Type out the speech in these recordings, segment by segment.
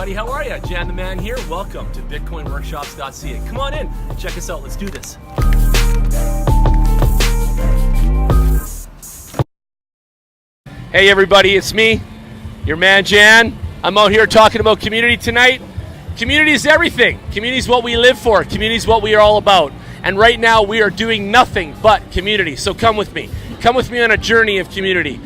everybody. How are you? Jan the Man here. Welcome to bitcoinworkshops.ca. Come on in. Check us out. Let's do this. Hey everybody, it's me, your man Jan. I'm out here talking about community tonight. Community is everything. Community is what we live for. Community is what we are all about. And right now we are doing nothing but community. So come with me. Come with me on a journey of community.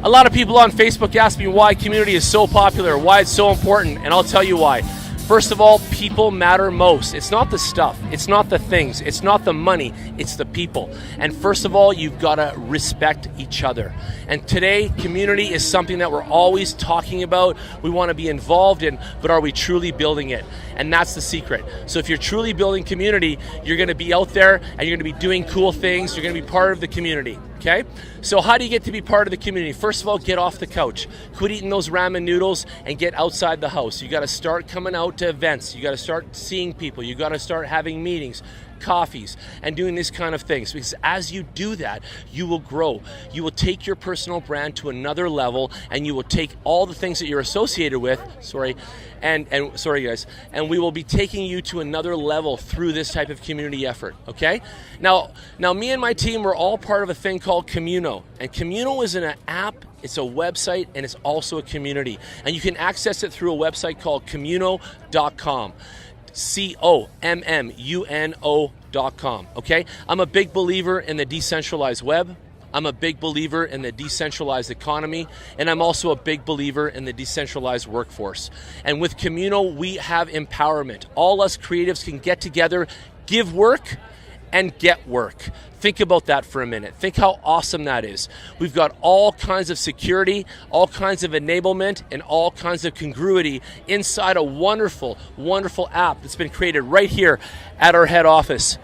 A lot of people on Facebook ask me why community is so popular, why it's so important, and I'll tell you why. First of all, people matter most. It's not the stuff, it's not the things, it's not the money, it's the people. And first of all, you've got to respect each other. And today, community is something that we're always talking about, we want to be involved in, but are we truly building it? And that's the secret. So if you're truly building community, you're going to be out there and you're going to be doing cool things, you're going to be part of the community. Okay? So how do you get to be part of the community? First of all, get off the couch. Quit eating those ramen noodles and get outside the house. You got to start coming out to events. You got to start seeing people. You got to start having meetings, coffees, and doing these kind of things. Because as you do that, you will grow. You will take your personal brand to another level, and you will take all the things that you're associated with, and we will be taking you to another level through this type of community effort, okay? Now me and my team, we're all part of a thing called Communo. And Communo is an app, it's a website, and it's also a community. And you can access it through a website called communo.com. COMMUNO.com, okay? I'm a big believer in the decentralized web. I'm a big believer in the decentralized economy, and I'm also a big believer in the decentralized workforce. And with Communo, we have empowerment. All us creatives can get together, give work, and get work. Think about that for a minute. Think how awesome that is. We've got all kinds of security, all kinds of enablement, and all kinds of congruity inside a wonderful, wonderful app that's been created right here at our head office.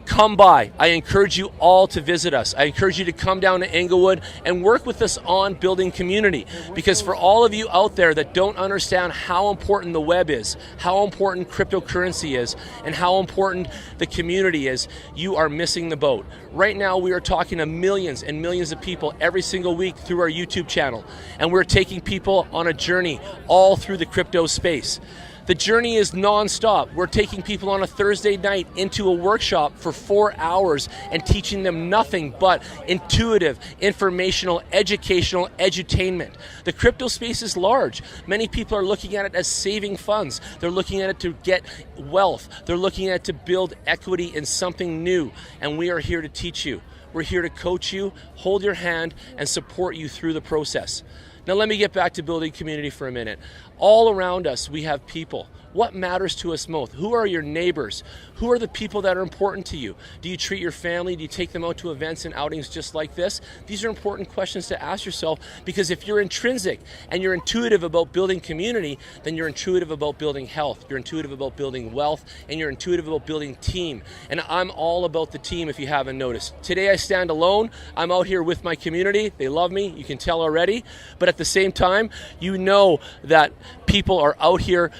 Come by. I encourage you all to visit us. I encourage you to come down to Englewood and work with us on building community. Because for all of you out there that don't understand how important the web is, how important cryptocurrency is, and how important the community is, you are missing the boat. Right now we are talking to millions and millions of people every single week through our YouTube channel. And we're taking people on a journey all through the crypto space. The journey is non-stop. We're taking people on a Thursday night into a workshop for 4 hours and teaching them nothing but intuitive, informational, educational edutainment. The crypto space is large. Many people are looking at it as saving funds. They're looking at it to get wealth. They're looking at it to build equity in something new. And we are here to teach you. We're here to coach you, hold your hand, and support you through the process. Now let me get back to building community for a minute. All around us, we have people. What matters to us most? Who are your neighbors? Who are the people that are important to you? Do you treat your family? Do you take them out to events and outings just like this? These are important questions to ask yourself, because if you're intrinsic and you're intuitive about building community, then you're intuitive about building health, you're intuitive about building wealth, and you're intuitive about building team. And I'm all about the team, if you haven't noticed. Today I stand alone. I'm out here with my community. They love me, you can tell already. But at the same time, you know that people are out here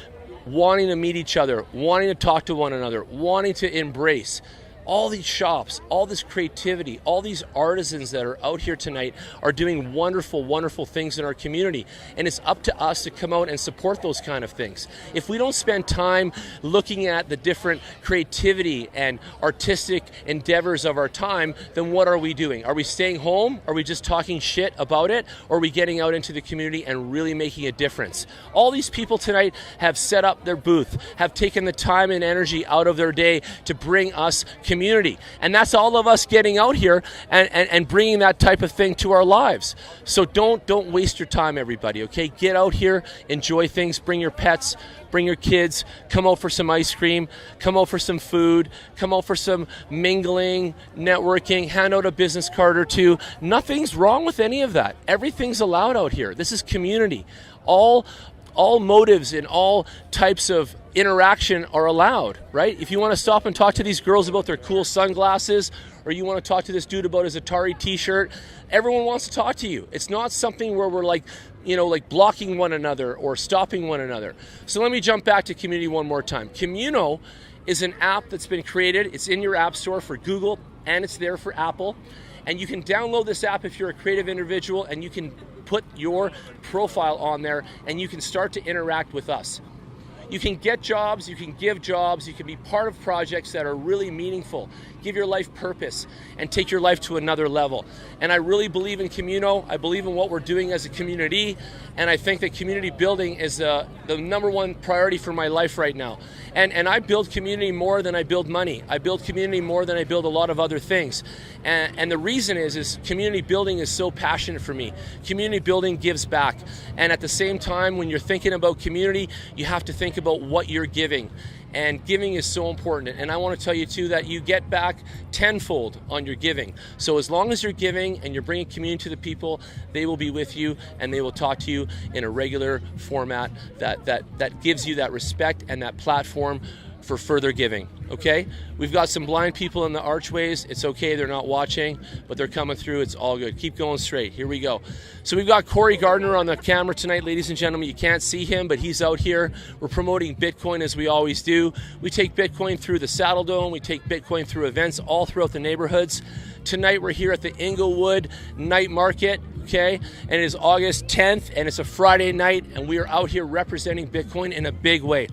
wanting to meet each other, wanting to talk to one another, wanting to embrace. All these shops, all this creativity, all these artisans that are out here tonight are doing wonderful, wonderful things in our community. And it's up to us to come out and support those kind of things. If we don't spend time looking at the different creativity and artistic endeavors of our time, then what are we doing? Are we staying home? Are we just talking shit about it? Or are we getting out into the community and really making a difference? All these people tonight have set up their booth, have taken the time and energy out of their day to bring us community. And that's all of us getting out here and bringing that type of thing to our lives. So don't waste your time, everybody, okay? Get out here, enjoy things, bring your pets, bring your kids, come out for some ice cream, come out for some food, come out for some mingling, networking, hand out a business card or two. Nothing's wrong with any of that. Everything's allowed out here. This is community. All motives and all types of interaction are allowed, right? If you want to stop and talk to these girls about their cool sunglasses, or you want to talk to this dude about his Atari t-shirt, everyone wants to talk to you. It's not something where we're like blocking one another or stopping one another. So let me jump back to community one more time. Communo is an app that's been created. It's in your app store for Google, and it's there for Apple. And you can download this app if you're a creative individual, and you can put your profile on there and you can start to interact with us. You can get jobs, you can give jobs, you can be part of projects that are really meaningful, give your life purpose, and take your life to another level. And I really believe in Communo. I believe in what we're doing as a community, and I think that community building is the number one priority for my life right now. And I build community more than I build money. I build community more than I build a lot of other things. And the reason is community building is so passionate for me. Community building gives back. And at the same time, when you're thinking about community, you have to think about what you're giving. And giving is so important. And I want to tell you too that you get back tenfold on your giving. So as long as you're giving and you're bringing community to the people, they will be with you and they will talk to you in a regular format that gives you that respect and that platform for further giving, okay? We've got some blind people in the archways. It's okay, they're not watching, but they're coming through. It's all good. Keep going straight. Here we go. So we've got Corey Gardner on the camera tonight, ladies and gentlemen. You can't see him, but he's out here. We're promoting Bitcoin as we always do. We take Bitcoin through the Saddle Dome. We take Bitcoin through events all throughout the neighborhoods. Tonight we're here at the Inglewood Night Market, okay? And it is August 10th, and it's a Friday night, and we are out here representing Bitcoin in a big way.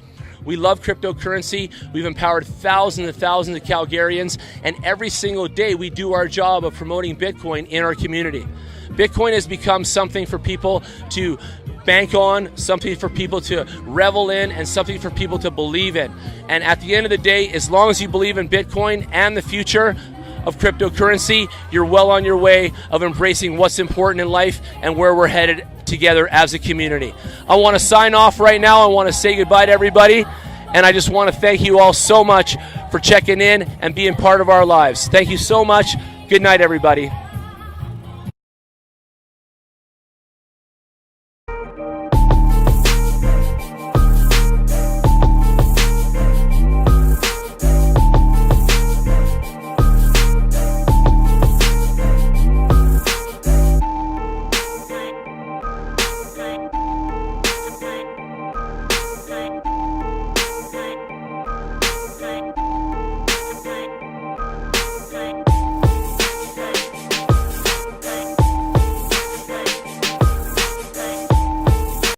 We love cryptocurrency. We've empowered thousands and thousands of Calgarians, and every single day we do our job of promoting Bitcoin in our community. Bitcoin has become something for people to bank on, something for people to revel in, and something for people to believe in. And at the end of the day, as long as you believe in Bitcoin and the future of cryptocurrency, you're well on your way of embracing what's important in life and where we're headed together as a community. I want to sign off right now. I want to say goodbye to everybody, and I just want to thank you all so much for checking in and being part of our lives. Thank you so much. Good night, everybody.